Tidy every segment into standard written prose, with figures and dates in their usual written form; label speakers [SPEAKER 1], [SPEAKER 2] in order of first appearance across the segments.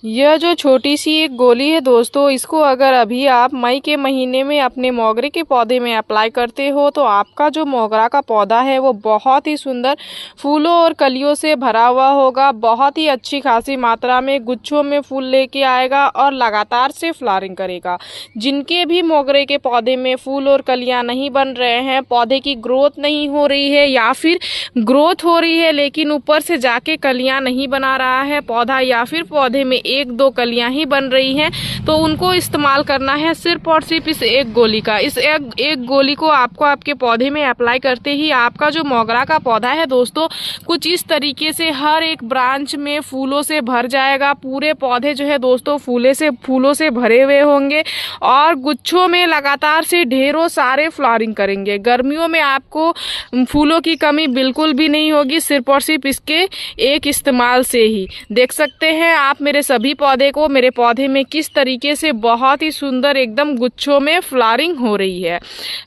[SPEAKER 1] यह जो छोटी सी एक गोली है दोस्तों, इसको अगर अभी आप मई के महीने में अपने मोगरे के पौधे में अप्लाई करते हो तो आपका जो मोगरा का पौधा है वो बहुत ही सुंदर फूलों और कलियों से भरा हुआ होगा। बहुत ही अच्छी खासी मात्रा में गुच्छों में फूल लेके आएगा और लगातार से फ्लावरिंग करेगा। जिनके भी मोगरे के पौधे में फूल और कलियां नहीं बन रहे हैं, पौधे की ग्रोथ नहीं हो रही है या फिर ग्रोथ हो रही है लेकिन ऊपर से जाके कलियां नहीं बना रहा है पौधा, या फिर पौधे में एक दो कलियां ही बन रही हैं, तो उनको इस्तेमाल करना है सिर्फ और सिर्फ इस एक गोली का। इस एक गोली को आपको आपके पौधे में अप्लाई करते ही आपका जो मोगरा का पौधा है दोस्तों, कुछ इस तरीके से हर एक ब्रांच में फूलों से भर जाएगा। पूरे पौधे जो है दोस्तों फूलों से भरे हुए होंगे और गुच्छों में लगातार से ढेरों सारे फ्लावरिंग करेंगे। गर्मियों में आपको फूलों की कमी बिल्कुल भी नहीं होगी, सिर्फ और सिर्फ इसके एक इस्तेमाल से ही। देख सकते हैं आप मेरे सभी पौधे को, मेरे पौधे में किस तरीके से बहुत ही सुंदर एकदम गुच्छों में फ्लावरिंग हो रही है।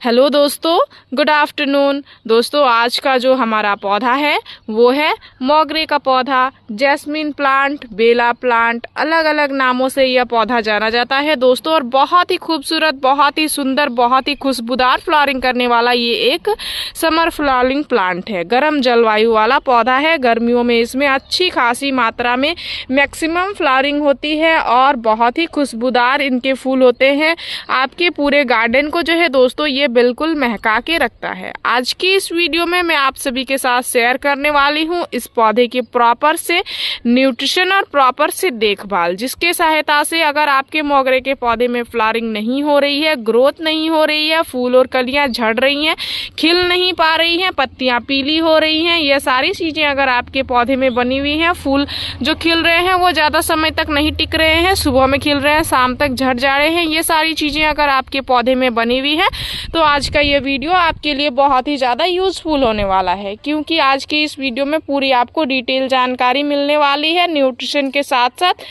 [SPEAKER 1] हेलो दोस्तों, गुड आफ्टरनून। दोस्तों आज का जो हमारा पौधा है वो है मोगरे का पौधा, जैस्मिन प्लांट, बेला प्लांट, अलग अलग नामों से यह पौधा जाना जाता है दोस्तों। और बहुत ही खूबसूरत, बहुत ही सुंदर, बहुत ही खुशबूदार फ्लावरिंग करने वाला ये एक समर फ्लावरिंग प्लांट है। गर्म जलवायु वाला पौधा है। गर्मियों में इसमें अच्छी खासी मात्रा में मैक्सिमम फ्लावरिंग होती है और बहुत ही खुशबूदार इनके फूल होते हैं। आपके पूरे गार्डन को जो है दोस्तों ये बिल्कुल महका के रखता है। आज की इस वीडियो में मैं आप सभी के साथ शेयर करने वाली हूँ इस पौधे की प्रॉपर से न्यूट्रिशन और प्रॉपर से देखभाल, जिसके सहायता से अगर आपके मोगरे के पौधे में फ्लावरिंग नहीं हो रही है, ग्रोथ नहीं हो रही है, फूल और कलियां झड़ रही हैं, खिल नहीं पा रही हैं, पत्तियां पीली हो रही हैं, ये सारी चीज़ें अगर आपके पौधे में बनी हुई हैं, फूल जो खिल रहे हैं वो ज़्यादा समय तक नहीं टिक रहे हैं, सुबह में खिल रहे हैं, शाम तक झड़ जा रहे हैं, ये सारी चीज़ें अगर आपके पौधे में बनी हुई है तो आज का ये वीडियो आपके लिए बहुत ही ज़्यादा यूज़फुल होने वाला है। क्योंकि आज की इस वीडियो में पूरी आपको डिटेल जानकारी मिलने वाली है। न्यूट्रिशन के साथ साथ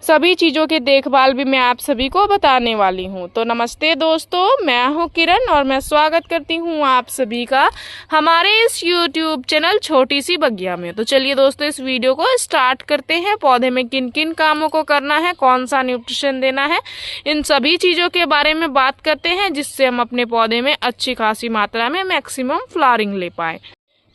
[SPEAKER 1] सभी चीज़ों की देखभाल भी मैं आप सभी को बताने वाली हूँ। तो नमस्ते दोस्तों, मैं हूँ किरण और मैं स्वागत करती हूँ आप सभी का हमारे इस YouTube चैनल छोटी सी बगिया में। तो चलिए दोस्तों इस वीडियो को स्टार्ट करते हैं। पौधे में किन किन कामों को करना है, कौन सा न्यूट्रिशन देना है, इन सभी चीज़ों के बारे में बात करते हैं, जिससे हम अपने पौधे में अच्छी खासी मात्रा में मैक्सिमम फ्लावरिंग ले पाएँ।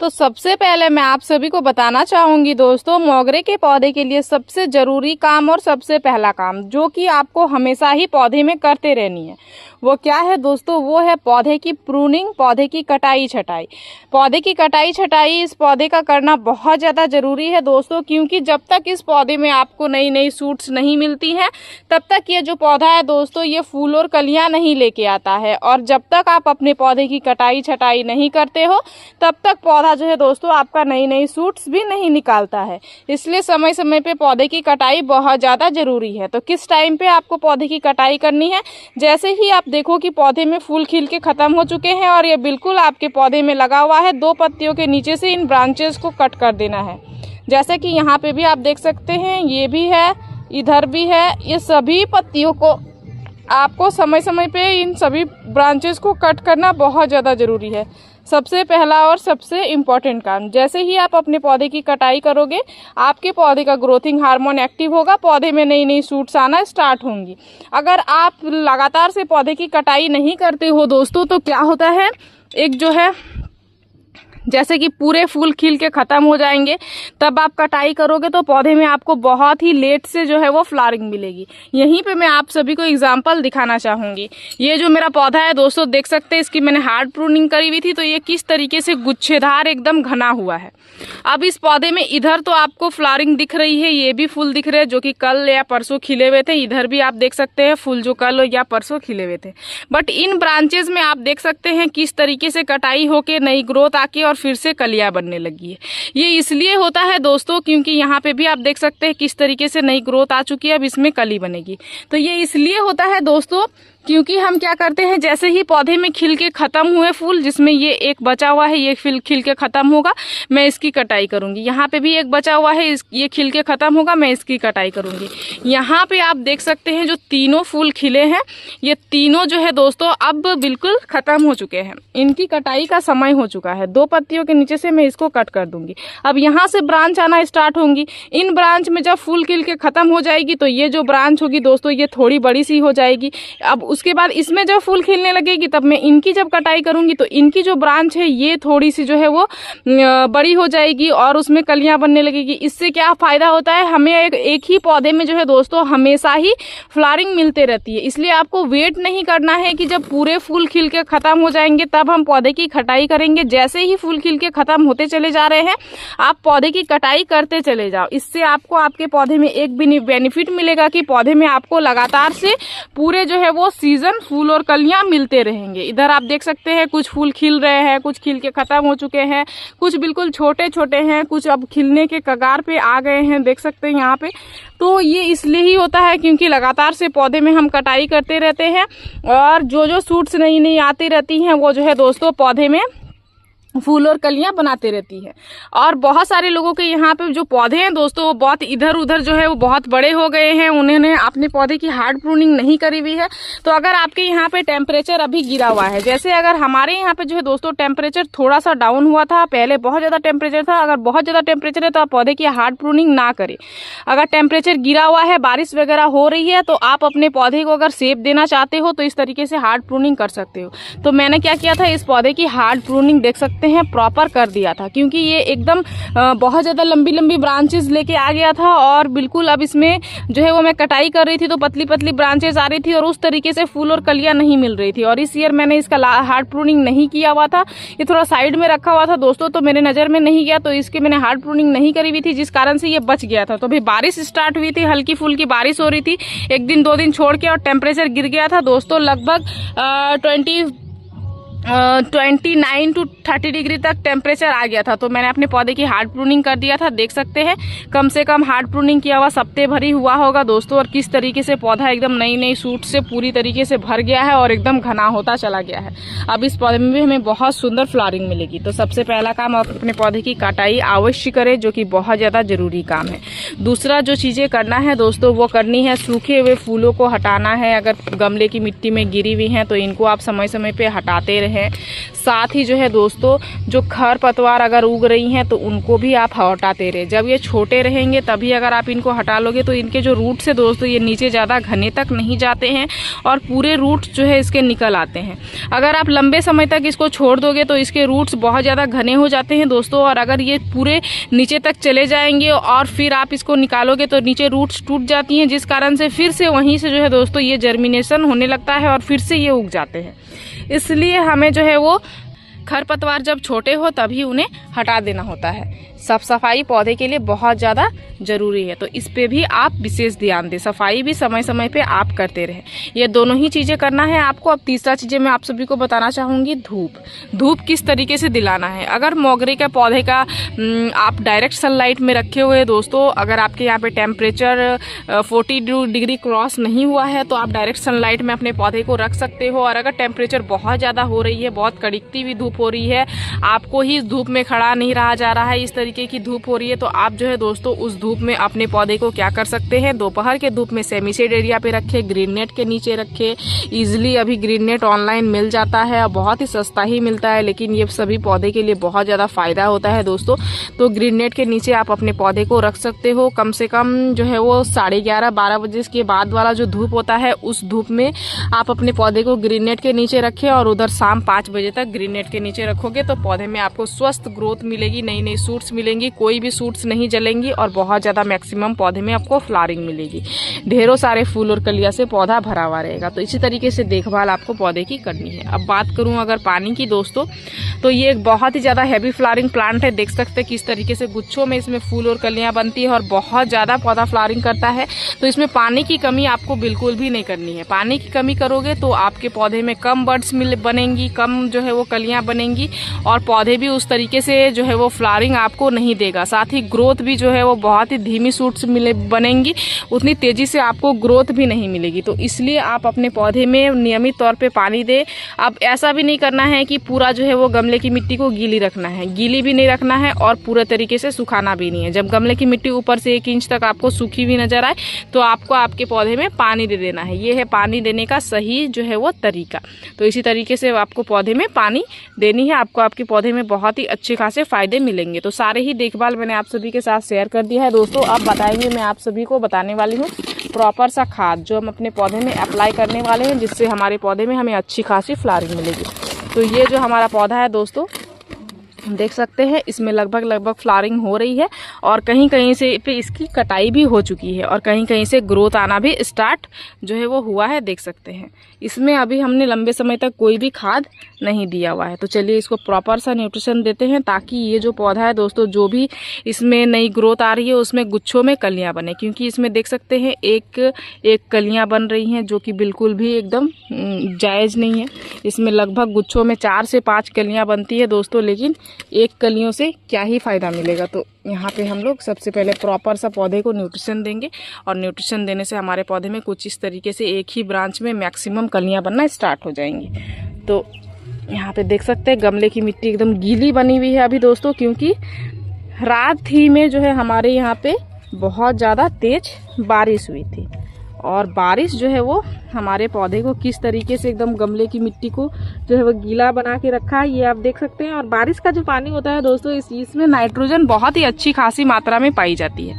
[SPEAKER 1] तो सबसे पहले मैं आप सभी को बताना चाहूँगी दोस्तों, मोगरे के पौधे के लिए सबसे ज़रूरी काम और सबसे पहला काम जो कि आपको हमेशा ही पौधे में करते रहनी है, वो क्या है दोस्तों? वो है पौधे की प्रूनिंग, पौधे की कटाई छटाई। पौधे की कटाई छटाई इस पौधे का करना बहुत ज़्यादा ज़रूरी है दोस्तों, क्योंकि जब तक इस पौधे में आपको नई नई सूट्स नहीं मिलती हैं तब तक ये जो पौधा है दोस्तों ये फूल और कलियाँ नहीं लेके आता है। और जब तक आप अपने पौधे की कटाई छटाई नहीं करते हो तब तक पौधा जो है दोस्तों आपका नई नई सूट्स भी नहीं निकालता है। इसलिए समय समय पे पौधे की कटाई बहुत ज़्यादा ज़रूरी है। तो किस टाइम पे आपको पौधे की कटाई करनी है? जैसे ही आप देखो कि पौधे में फूल खिल के ख़त्म हो चुके हैं और ये बिल्कुल आपके पौधे में लगा हुआ है, दो पत्तियों के नीचे से इन ब्रांचेस को कट कर देना है। जैसे कि यहाँ पे भी आप देख सकते हैं, ये भी है, इधर भी है। ये सभी पत्तियों को आपको समय समय पे इन सभी ब्रांचेस को कट करना बहुत ज़्यादा ज़रूरी है। सबसे पहला और सबसे इम्पॉर्टेंट काम, जैसे ही आप अपने पौधे की कटाई करोगे आपके पौधे का ग्रोथिंग हार्मोन एक्टिव होगा, पौधे में नई नई शूट्स आना स्टार्ट होंगी। अगर आप लगातार से पौधे की कटाई नहीं करते हो दोस्तों तो क्या होता है, एक जो है जैसे कि पूरे फूल खिल के ख़त्म हो जाएंगे, तब आप कटाई करोगे तो पौधे में आपको बहुत ही लेट से जो है वो फ्लावरिंग मिलेगी। यहीं पे मैं आप सभी को एग्जांपल दिखाना चाहूँगी। ये जो मेरा पौधा है दोस्तों देख सकते हैं, इसकी मैंने हार्ड प्रूनिंग करी हुई थी, तो ये किस तरीके से गुच्छेदार एकदम घना हुआ है। अब इस पौधे में इधर तो आपको फ्लावरिंग दिख रही है, ये भी फूल दिख रहे हैं जो कि कल या परसों खिले हुए थे, इधर भी आप देख सकते हैं फूल जो कल या परसों खिले हुए थे। बट इन ब्रांचेज में आप देख सकते हैं किस तरीके से कटाई होके नई ग्रोथ आके और फिर से कलियां बनने लगी है। ये इसलिए होता है दोस्तों क्योंकि यहाँ पे भी आप देख सकते हैं किस तरीके से नई ग्रोथ आ चुकी है, अब इसमें कली बनेगी। तो ये इसलिए होता है दोस्तों क्योंकि हम क्या करते हैं, जैसे ही पौधे में खिल के ख़त्म हुए फूल, जिसमें ये एक बचा हुआ है, ये खिल के ख़त्म होगा, मैं इसकी कटाई करूँगी। यहाँ पे भी एक बचा हुआ है, ये खिल के ख़त्म होगा, मैं इसकी कटाई करूँगी। यहाँ पे आप देख सकते हैं जो तीनों फूल खिले हैं, ये तीनों जो है दोस्तों अब बिल्कुल ख़त्म हो चुके हैं, इनकी कटाई का समय हो चुका है। 2 पत्तियों के नीचे से मैं इसको कट कर दूँगी। अब यहाँ से ब्रांच आना स्टार्ट होंगी। इन ब्रांच में जब फूल खिल के ख़त्म हो जाएगी तो ये जो ब्रांच होगी दोस्तों, ये थोड़ी बड़ी सी हो जाएगी। अब उसके बाद इसमें जब फूल खिलने लगेगी, तब मैं इनकी जब कटाई करूंगी तो इनकी जो ब्रांच है ये थोड़ी सी जो है वो बड़ी हो जाएगी और उसमें कलियां बनने लगेगी। इससे क्या फायदा होता है, हमें एक ही पौधे में जो है दोस्तों हमेशा ही फ्लावरिंग मिलते रहती है। इसलिए आपको वेट नहीं करना है कि जब पूरे फूल खिल के ख़त्म हो जाएंगे तब हम पौधे की कटाई करेंगे। जैसे ही फूल खिल के ख़त्म होते चले जा रहे हैं, आप पौधे की कटाई करते चले जाओ। इससे आपको आपके पौधे में एक बेनिफिट मिलेगा कि पौधे में आपको लगातार से पूरे जो है वो सीजन फूल और कलियां मिलते रहेंगे। इधर आप देख सकते हैं कुछ फूल खिल रहे हैं, कुछ खिल के ख़त्म हो चुके हैं, कुछ बिल्कुल छोटे छोटे हैं, कुछ अब खिलने के कगार पे आ गए हैं, देख सकते हैं यहाँ पे। तो ये इसलिए ही होता है क्योंकि लगातार से पौधे में हम कटाई करते रहते हैं और जो सूट्स नई नई आती रहती हैं वो जो है दोस्तों पौधे में फूल और कलियां बनाते रहती है। और बहुत सारे लोगों के यहाँ पे जो पौधे हैं दोस्तों वो बहुत इधर उधर जो है वो बहुत बड़े हो गए हैं, उन्होंने अपने पौधे की हार्ड प्रूनिंग नहीं करी हुई है। तो अगर आपके यहाँ पे टेम्परेचर अभी गिरा हुआ है, जैसे अगर हमारे यहाँ पे जो है दोस्तों टेम्परेचर थोड़ा सा डाउन हुआ था, पहले बहुत ज़्यादा टेम्परेचर था, अगर बहुत ज़्यादा टेम्परेचर है तो आप पौधे की हार्ड प्रूनिंग ना करें। अगर टेम्परेचर गिरा हुआ है, बारिश वगैरह हो रही है, तो आप अपने पौधे को अगर शेप देना चाहते हो तो इस तरीके से हार्ड प्रूनिंग कर सकते हो। तो मैंने क्या किया था, इस पौधे की हार्ड प्रूनिंग देख सकते हैं प्रॉपर कर दिया था, क्योंकि ये एकदम बहुत ज़्यादा लंबी लंबी ब्रांचेस लेके आ गया था और बिल्कुल अब इसमें जो है वो मैं कटाई कर रही थी तो पतली पतली ब्रांचेस आ रही थी और उस तरीके से फूल और कलियां नहीं मिल रही थी। और इस ईयर मैंने इसका हार्ड प्रूनिंग नहीं किया हुआ था, ये थोड़ा साइड में रखा हुआ था दोस्तों, तो मेरे नज़र में नहीं गया, तो इसके मैंने हार्ड प्रूनिंग नहीं करी हुई थी, जिस कारण से ये बच गया था। तो अभी बारिश स्टार्ट हुई थी, हल्की फुल्की बारिश हो रही थी, 1 दिन 2 दिन छोड़ के, और टेम्परेचर गिर गया था दोस्तों लगभग 29 to 30 डिग्री तक टेम्परेचर आ गया था। तो मैंने अपने पौधे की हार्ड प्रूनिंग कर दिया था, देख सकते हैं कम से कम हार्ड प्रूनिंग किया हुआ हफ्ते भर ही हुआ होगा दोस्तों। और किस तरीके से पौधा एकदम नई नई सूट से पूरी तरीके से भर गया है और एकदम घना होता चला गया है। अब इस पौधे में भी हमें बहुत सुंदर फ्लावरिंग मिलेगी। तो सबसे पहला काम, आप अपने पौधे की कटाई अवश्य करें, जो कि बहुत ज़्यादा ज़रूरी काम है। दूसरा जो चीज़ें करना है दोस्तों वो करनी है, सूखे हुए फूलों को हटाना है। अगर गमले की मिट्टी में गिरी हुई हैं तो इनको आप समय समय पे हटाते रहें। साथ ही जो है दोस्तों जो खर पतवार अगर उग रही हैं तो उनको भी आप हटाते रहे। जब ये छोटे रहेंगे तभी अगर आप इनको हटा लोगे तो इनके जो रूट से दोस्तों ये नीचे ज़्यादा घने तक नहीं जाते हैं और पूरे रूट जो है इसके निकल आते हैं। अगर आप लंबे समय तक इसको छोड़ दोगे तो इसके रूट्स बहुत ज़्यादा घने हो जाते हैं दोस्तों, और अगर ये पूरे नीचे तक चले जाएंगे और फिर आप इसको निकालोगे तो नीचे रूट्स टूट जाती हैं, जिस कारण से फिर से वहीं से जो है दोस्तों ये जर्मिनेशन होने लगता है और फिर से ये उग जाते हैं। इसलिए हमें जो है वो खरपतवार जब छोटे हो तभी उन्हें हटा देना होता है। साफ सफाई पौधे के लिए बहुत ज़्यादा ज़रूरी है, तो इस पे भी आप विशेष ध्यान दें। सफाई भी समय समय पे आप करते रहें, ये दोनों ही चीज़ें करना है आपको। अब तीसरा चीज़ें मैं आप सभी को बताना चाहूँगी, धूप किस तरीके से दिलाना है। अगर मोगरे के पौधे का आप डायरेक्ट सनलाइट में रखे हुए दोस्तों, अगर आपके यहाँ पे टेम्परेचर 40 डिग्री क्रॉस नहीं हुआ है तो आप डायरेक्ट सनलाइट में अपने पौधे को रख सकते हो। और अगर टेम्परेचर बहुत ज़्यादा हो रही है, बहुत कड़कती हुई धूप हो रही है, आपको ही धूप में खड़ा नहीं रहा जा रहा है, इस तरीके की धूप हो रही है, तो आप जो है दोस्तों उस धूप में अपने पौधे को क्या कर सकते हैं, दोपहर के धूप में सेमी शेड एरिया पे रखे, ग्रीन नेट के नीचे रखे। इजीली अभी ग्रीन नेट ऑनलाइन मिल जाता है और बहुत ही सस्ता ही मिलता है, लेकिन ये सभी पौधे के लिए बहुत ज़्यादा फायदा होता है दोस्तों। तो ग्रीन नेट के नीचे आप अपने पौधे को रख सकते हो। कम से कम जो है वो 11:30-12 बजे के बाद वाला जो धूप होता है उस धूप में आप अपने पौधे को ग्रीन नेट के नीचे रखें, और उधर शाम 5 बजे तक ग्रीन नेट के नीचे रखोगे तो पौधे में आपको स्वस्थ ग्रोथ मिलेगी, नई नई सूट्स मिलेंगी, कोई भी सूट्स नहीं जलेंगी और बहुत ज़्यादा मैक्सिमम पौधे में आपको फ्लावरिंग मिलेगी। ढेरों सारे फूल और कलियां से पौधा भरा हुआ रहेगा। तो इसी तरीके से देखभाल आपको पौधे की करनी है। अब बात करूं अगर पानी की दोस्तों, तो ये एक बहुत ही ज़्यादा हैवी फ्लावरिंग प्लांट है। देख सकते हैं किस तरीके से गुच्छों में इसमें फूल और कलियाँ बनती है और बहुत ज़्यादा पौधा फ्लावरिंग करता है। तो इसमें पानी की कमी आपको बिल्कुल भी नहीं करनी है। पानी की कमी करोगे तो आपके पौधे में कम बर्ड्स बनेंगी, कम जो है वो कलियाँ बनेंगी और पौधे भी उस तरीके से जो है वो फ्लावरिंग आपको वो नहीं देगा। साथ ही ग्रोथ भी जो है वो बहुत ही धीमी शूट्स बनेंगी, उतनी तेज़ी से आपको ग्रोथ भी नहीं मिलेगी। तो इसलिए आप अपने पौधे में नियमित तौर पे पानी दें। अब ऐसा भी नहीं करना है कि पूरा जो है वो गमले की मिट्टी को गीली रखना है, गीली भी नहीं रखना है और पूरे तरीके से सुखाना भी नहीं है। जब गमले की मिट्टी ऊपर से 1 इंच तक आपको सूखी हुई नजर आए तो आपको आपके पौधे में पानी दे देना है। ये है पानी देने का सही जो है वो तरीका। तो इसी तरीके से आपको पौधे में पानी देनी है, आपको आपके पौधे में बहुत ही अच्छे खासे फायदे मिलेंगे। तो सारे ही देखभाल मैंने आप सभी के साथ शेयर कर दिया है दोस्तों। अब बताएंगे, मैं आप सभी को बताने वाली हूँ प्रॉपर सा खाद जो हम अपने पौधे में अप्लाई करने वाले हैं, जिससे हमारे पौधे में हमें अच्छी खासी फ्लावरिंग मिलेगी। तो ये जो हमारा पौधा है दोस्तों, देख सकते हैं इसमें लगभग फ्लावरिंग हो रही है और कहीं कहीं से पे इसकी कटाई भी हो चुकी है और कहीं कहीं से ग्रोथ आना भी स्टार्ट जो है वो हुआ है, देख सकते हैं। इसमें अभी हमने लंबे समय तक कोई भी खाद नहीं दिया हुआ है। तो चलिए इसको प्रॉपर सा न्यूट्रिशन देते हैं ताकि ये जो पौधा है दोस्तों, जो भी इसमें नई ग्रोथ आ रही है उसमें गुच्छों में कलियां बने, क्योंकि इसमें देख सकते हैं एक कलियां बन रही हैं जो कि बिल्कुल भी एकदम जायज़ नहीं है। इसमें लगभग गुच्छों में 4 से 5 कलियां बनती है दोस्तों, लेकिन एक कलियों से क्या ही फ़ायदा मिलेगा। तो यहाँ पे हम लोग सबसे पहले प्रॉपर सा पौधे को न्यूट्रिशन देंगे और न्यूट्रिशन देने से हमारे पौधे में कुछ इस तरीके से एक ही ब्रांच में मैक्सिमम कलियां बनना स्टार्ट हो जाएंगी। तो यहाँ पे देख सकते हैं गमले की मिट्टी एकदम गीली बनी हुई है अभी दोस्तों, क्योंकि रात ही में जो है हमारे यहाँ पे बहुत ज़्यादा तेज बारिश हुई थी और बारिश जो है वो हमारे पौधे को किस तरीके से एकदम गमले की मिट्टी को जो है वो गीला बना के रखा है, ये आप देख सकते हैं। और बारिश का जो पानी होता है दोस्तों, इसमें नाइट्रोजन बहुत ही अच्छी खासी मात्रा में पाई जाती है।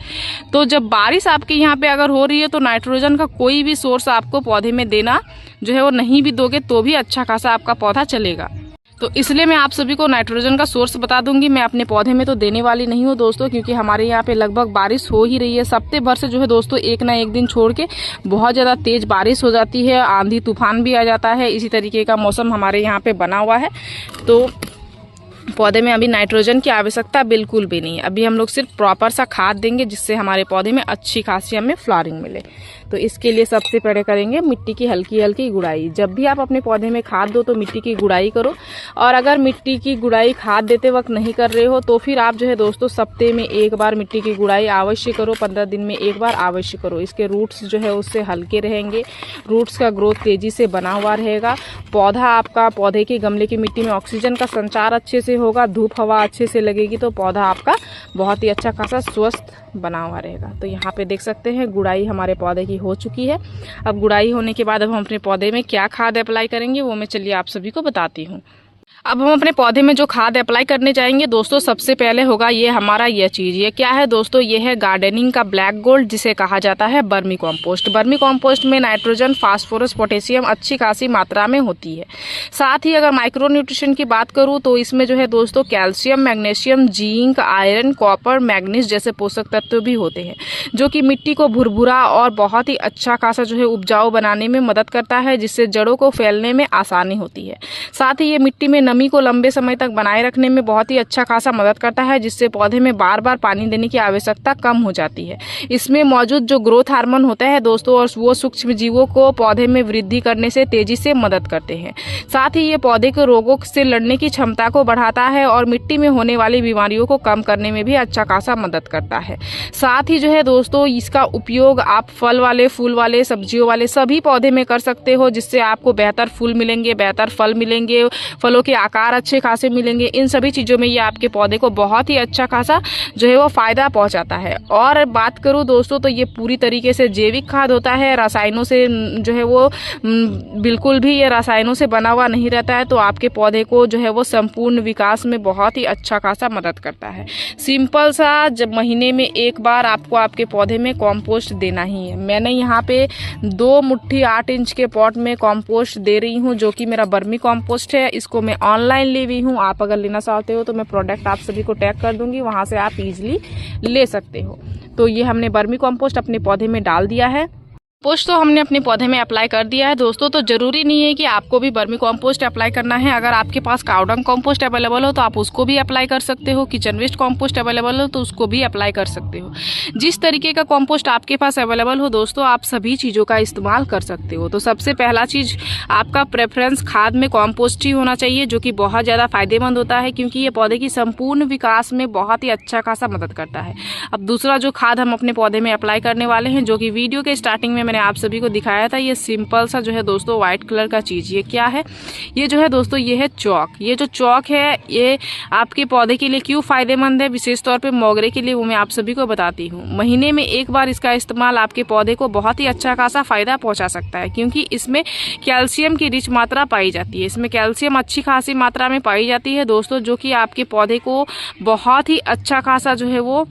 [SPEAKER 1] तो जब बारिश आपके यहाँ पे अगर हो रही है तो नाइट्रोजन का कोई भी सोर्स आपको पौधे में देना जो है वो नहीं भी दोगे तो भी अच्छा खासा आपका पौधा चलेगा। तो इसलिए मैं आप सभी को नाइट्रोजन का सोर्स बता दूंगी। मैं अपने पौधे में तो देने वाली नहीं हूँ दोस्तों, क्योंकि हमारे यहाँ पे लगभग बारिश हो ही रही है। हफ्ते भर से जो है दोस्तों एक ना एक दिन छोड़ के बहुत ज़्यादा तेज़ बारिश हो जाती है, आंधी तूफान भी आ जाता है। इसी तरीके का मौसम हमारे यहाँ पे बना हुआ है। तो पौधे में अभी नाइट्रोजन की आवश्यकता बिल्कुल भी नहीं है। अभी हम लोग सिर्फ प्रॉपर सा खाद देंगे जिससे हमारे पौधे में अच्छी खासी हमें फ्लावरिंग मिले। तो इसके लिए सबसे पहले करेंगे मिट्टी की हल्की हल्की गुड़ाई। जब भी आप अपने पौधे में खाद दो तो मिट्टी की गुड़ाई करो, और अगर मिट्टी की गुड़ाई खाद देते वक्त नहीं कर रहे हो तो फिर आप जो है दोस्तों सप्ते में एक बार मिट्टी की गुड़ाई अवश्य करो, 15 दिन में एक बार अवश्य करो। इसके रूट्स जो है उससे हल्के रहेंगे, रूट्स का ग्रोथ तेज़ी से बना हुआ रहेगा। पौधा आपका, पौधे की गमले की मिट्टी में ऑक्सीजन का संचार अच्छे से होगा, धूप हवा अच्छे से लगेगी तो पौधा आपका बहुत ही अच्छा खासा स्वस्थ बना हुआ रहेगा। तो यहाँ पे देख सकते हैं गुड़ाई हमारे पौधे की हो चुकी है। अब गुड़ाई होने के बाद अब हम अपने पौधे में क्या खाद अप्लाई करेंगे वो मैं चलिए आप सभी को बताती हूँ। अब हम अपने पौधे में जो खाद अप्लाई करने जाएंगे दोस्तों, सबसे पहले होगा ये हमारा ये चीज़। ये क्या है दोस्तों? ये है गार्डनिंग का ब्लैक गोल्ड, जिसे कहा जाता है बर्मी कॉम्पोस्ट। बर्मी कॉम्पोस्ट में नाइट्रोजन, फास्फोरस, पोटेशियम अच्छी खासी मात्रा में होती है। साथ ही अगर माइक्रो न्यूट्रिशन की बात करूँ तो इसमें जो है दोस्तों calcium, magnesium, zinc, iron, copper, manganese जैसे पोषक तत्व भी होते हैं, जो कि मिट्टी को भुरभुरा और बहुत ही अच्छा खासा जो है उपजाऊ बनाने में मदद करता है, जिससे जड़ों को फैलने में आसानी होती है। साथ ही ये मिट्टी में नमी को लंबे समय तक बनाए रखने में बहुत ही अच्छा खासा मदद करता है, जिससे पौधे में बार बार पानी देने की आवश्यकता कम हो जाती है। इसमें मौजूद जो ग्रोथ हार्मोन होता है दोस्तों, और वो सूक्ष्म जीवों को पौधे में वृद्धि करने से तेजी से मदद करते हैं। साथ ही ये पौधे के रोगों से लड़ने की क्षमता को बढ़ाता है और मिट्टी में होने वाली बीमारियों को कम करने में भी अच्छा खासा मदद करता है। साथ ही जो है दोस्तों इसका उपयोग आप फल वाले, फूल वाले, सब्जियों वाले सभी पौधे में कर सकते हो, जिससे आपको बेहतर फूल मिलेंगे, बेहतर फल मिलेंगे, फलों के आकार अच्छे खासे मिलेंगे। इन सभी चीज़ों में ये आपके पौधे को बहुत ही अच्छा खासा जो है वो फ़ायदा पहुंचाता है। और बात करूं दोस्तों तो ये पूरी तरीके से जैविक खाद होता है, रासायनों से जो है वो बिल्कुल भी ये रासायनों से बना हुआ नहीं रहता है। तो आपके पौधे को जो है वो संपूर्ण विकास में बहुत ही अच्छा खासा मदद करता है। सिंपल सा, जब महीने में एक बार आपको आपके पौधे में कॉम्पोस्ट देना ही है। मैंने यहाँ पे 2 मुट्ठी 8 इंच के पॉट में कॉम्पोस्ट दे रही हूँ, जो कि मेरा बर्मी कॉम्पोस्ट है। इसको मैं ऑनलाइन ली हुई हूँ। आप अगर लेना चाहते हो तो मैं प्रोडक्ट आप सभी को टैग कर दूंगी, वहां से आप इजीली ले सकते हो। तो ये हमने बर्मी कॉम्पोस्ट अपने पौधे में डाल दिया है। कंपोस्ट तो हमने अपने पौधे में अप्लाई कर दिया है दोस्तों। तो ज़रूरी नहीं है कि आपको भी वर्मी कंपोस्ट अप्लाई करना है। अगर आपके पास काउडंग कंपोस्ट अवेलेबल हो तो आप उसको भी अप्लाई कर सकते हो, किचन वेस्ट कंपोस्ट अवेलेबल हो तो उसको भी अप्लाई कर सकते हो। जिस तरीके का कंपोस्ट आपके पास अवेलेबल हो दोस्तों, आप सभी चीज़ों का इस्तेमाल कर सकते हो। तो सबसे पहला चीज़, आपका प्रेफरेंस खाद में कंपोस्ट ही होना चाहिए, जो कि बहुत ज़्यादा फायदेमंद होता है, क्योंकि ये पौधे की संपूर्ण विकास में बहुत ही अच्छा खासा मदद करता है। अब दूसरा जो खाद हम अपने पौधे में अप्लाई करने वाले हैं, जो कि वीडियो के स्टार्टिंग में मैंने आप सभी को दिखाया था, ये सिंपल सा जो है दोस्तों व्हाइट कलर का चीज़, ये क्या है? ये जो है दोस्तों, ये है चौक। ये जो चौक है, ये आपके पौधे के लिए क्यों फायदेमंद है, विशेष तौर पे मोगरे के लिए, वो मैं आप सभी को बताती हूँ। महीने में एक बार इसका इस्तेमाल आपके पौधे को बहुत ही अच्छा खासा फायदा पहुँचा सकता है, क्योंकि इसमें कैल्शियम की रिच मात्रा पाई जाती है। इसमें कैल्शियम अच्छी खासी मात्रा में पाई जाती है दोस्तों, जो कि आपके पौधे को बहुत ही अच्छा खासा जो है वो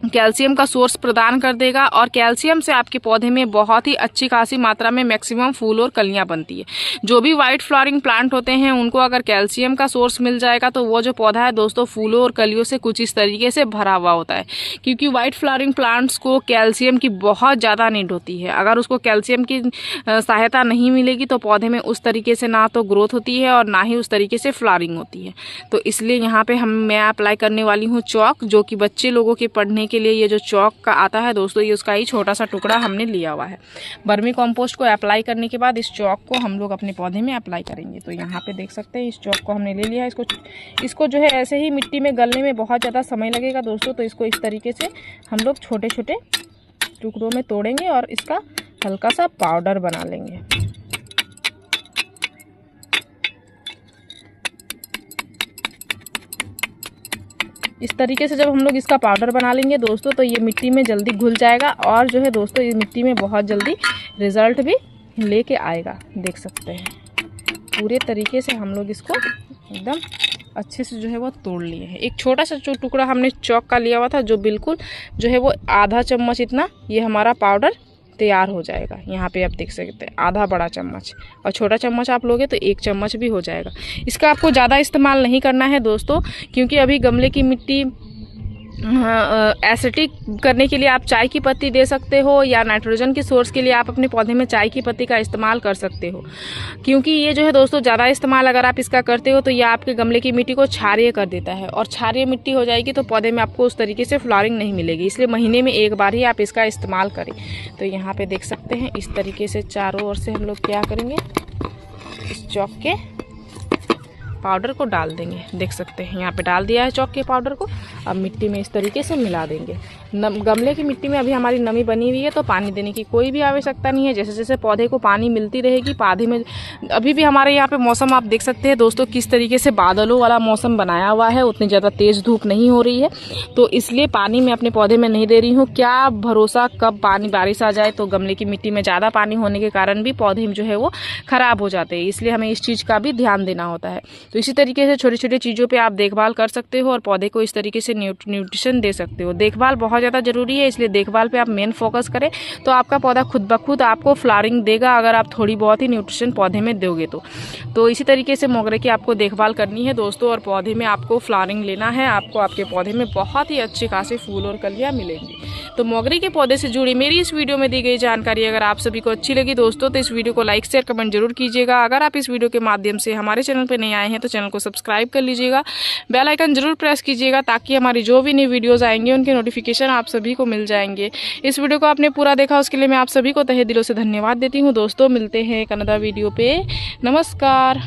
[SPEAKER 1] कैल्शियम का सोर्स प्रदान कर देगा। और कैल्शियम से आपके पौधे में बहुत ही अच्छी खासी मात्रा में मैक्सिमम फूल और कलियां बनती है। जो भी वाइट फ्लावरिंग प्लांट होते हैं, उनको अगर कैल्शियम का सोर्स मिल जाएगा तो वो जो पौधा है दोस्तों, फूलों और कलियों से कुछ इस तरीके से भरा हुआ होता है, क्योंकि वाइट फ्लावरिंग प्लांट्स को कैल्शियम की बहुत ज़्यादा नीड होती है। अगर उसको कैल्शियम की सहायता नहीं मिलेगी तो पौधे में उस तरीके से ना तो ग्रोथ होती है और ना ही उस तरीके से फ्लावरिंग होती है। तो इसलिए यहाँ पे मैं अप्लाई करने वाली हूँ चौक, जो कि बच्चे लोगों के पढ़ने के लिए ये जो चौक का आता है दोस्तों, ये उसका ही छोटा सा टुकड़ा हमने लिया हुआ है। वर्मी कंपोस्ट को अप्लाई करने के बाद इस चौक को हम लोग अपने पौधे में अप्लाई करेंगे। तो यहाँ पे देख सकते हैं, इस चौक को हमने ले लिया है। इसको जो है ऐसे ही मिट्टी में गलने में बहुत ज़्यादा समय लगेगा दोस्तों। तो इसको इस तरीके से हम लोग छोटे छोटे टुकड़ों में तोड़ेंगे और इसका हल्का सा पाउडर बना लेंगे। इस तरीके से जब हम लोग इसका पाउडर बना लेंगे दोस्तों, तो ये मिट्टी में जल्दी घुल जाएगा और जो है दोस्तों, ये मिट्टी में बहुत जल्दी रिजल्ट भी लेके आएगा। देख सकते हैं पूरे तरीके से हम लोग इसको एकदम अच्छे से जो है वो तोड़ लिए हैं। एक छोटा सा जो टुकड़ा हमने चौक का लिया हुआ था, जो बिल्कुल जो है वो आधा चम्मच इतना, ये हमारा पाउडर तैयार हो जाएगा। यहाँ पे आप देख सकते हैं आधा बड़ा चम्मच, और छोटा चम्मच आप लोगे तो 1 चम्मच भी हो जाएगा। इसका आपको ज़्यादा इस्तेमाल नहीं करना है दोस्तों, क्योंकि अभी गमले की मिट्टी एसिडिक करने के लिए आप चाय की पत्ती दे सकते हो, या नाइट्रोजन की सोर्स के लिए आप अपने पौधे में चाय की पत्ती का इस्तेमाल कर सकते हो। क्योंकि ये जो है दोस्तों, ज़्यादा इस्तेमाल अगर आप इसका करते हो तो ये आपके गमले की मिट्टी को क्षारीय कर देता है, और क्षारीय मिट्टी हो जाएगी तो पौधे में आपको उस तरीके से फ्लावरिंग नहीं मिलेगी। इसलिए महीने में एक बार ही आप इसका इस्तेमाल करें। तो यहाँ पर देख सकते हैं, इस तरीके से चारों ओर से हम लोग क्या करेंगे, इस चौक के पाउडर को डाल देंगे। देख सकते हैं यहाँ पे डाल दिया है चौक के पाउडर को। अब मिट्टी में इस तरीके से मिला देंगे। गमले की मिट्टी में अभी हमारी नमी बनी हुई है, तो पानी देने की कोई भी आवश्यकता नहीं है। जैसे जैसे पौधे को पानी मिलती रहेगी, पौधे में अभी भी हमारे यहाँ पे मौसम आप देख सकते हैं दोस्तों, किस तरीके से बादलों वाला मौसम बनाया हुआ है। उतनी ज़्यादा तेज़ धूप नहीं हो रही है, तो इसलिए पानी मैं अपने पौधे में नहीं दे रही हूँ। क्या भरोसा कब पानी बारिश आ जाए, तो गमले की मिट्टी में ज़्यादा पानी होने के कारण भी पौधे जो है वो ख़राब हो जाते हैं। इसलिए हमें इस चीज़ का भी ध्यान देना होता है। तो इसी तरीके से छोटी छोटी चीज़ों पे आप देखभाल कर सकते हो और पौधे को इस तरीके से न्यूट्रिशन दे सकते हो। देखभाल बहुत ज़्यादा ज़रूरी है, इसलिए देखभाल पे आप मेन फोकस करें तो आपका पौधा खुद ब खुद आपको फ्लावरिंग देगा, अगर आप थोड़ी बहुत ही न्यूट्रिशन पौधे में दोगे तो इसी तरीके से मोगरे की आपको देखभाल करनी है दोस्तों, और पौधे में आपको फ्लावरिंग लेना है। आपको आपके पौधे में बहुत ही अच्छे खासे फूल और कलियाँ मिलेंगी। तो मोगरे के पौधे से जुड़ी मेरी इस वीडियो में दी गई जानकारी अगर आप सभी को अच्छी लगी दोस्तों, तो इस वीडियो को लाइक शेयर कमेंट जरूर कीजिएगा। अगर आप इस वीडियो के माध्यम से हमारे चैनल पर नए आए हैं तो चैनल को सब्सक्राइब कर लीजिएगा, बेल आइकन जरूर प्रेस कीजिएगा, ताकि हमारी जो भी नई वीडियोज़ आएंगे उनके नोटिफिकेशन आप सभी को मिल जाएंगे। इस वीडियो को आपने पूरा देखा, उसके लिए मैं आप सभी को तहे दिलों से धन्यवाद देती हूँ दोस्तों। मिलते हैं एक अनदर वीडियो पे। नमस्कार।